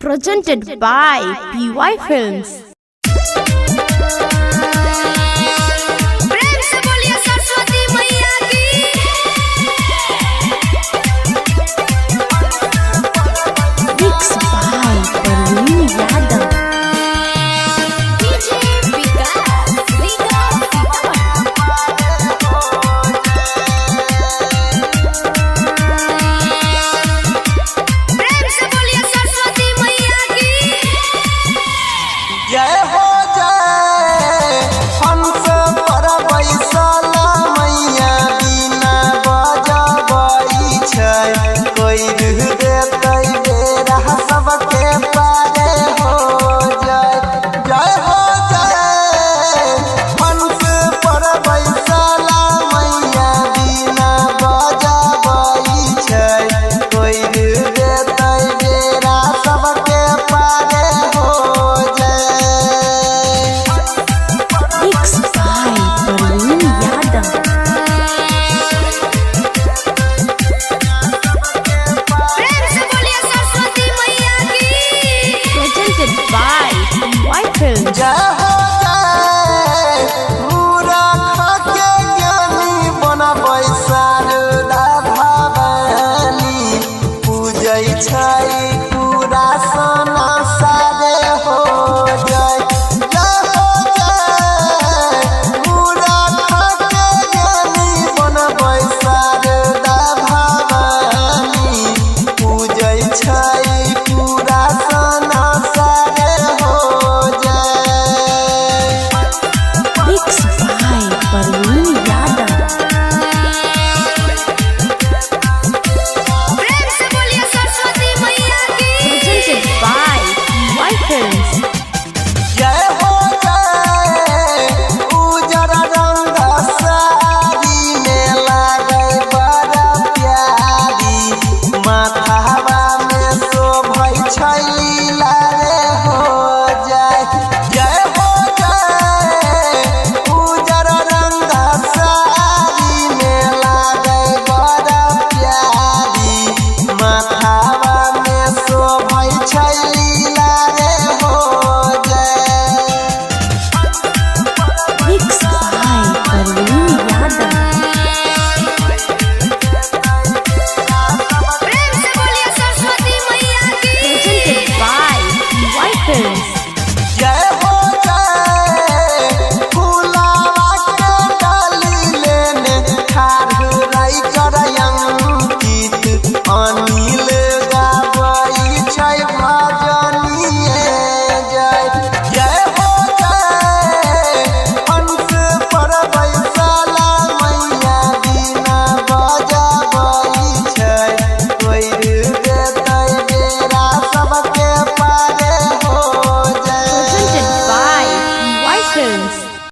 Presented by PY Films. पूरा सोना सारे हो जाए पूरा खाके ज्ञानी बनबै शारदा भवानी पूजै छै पूरा सोना सारे हो जाए। Mix by Parveen Yadav. जय हो जय उजर रंग साड़ी में लागे बड़ा प्यारी माथावा में शोभै छै लीला रे हो जय। जय हो जय उजर रंग साड़ी में लागे बड़ा प्यारी माथावा में शोभै छै लीला रे हो जय। Mix by Parveen Yadav. Presented by PY Films.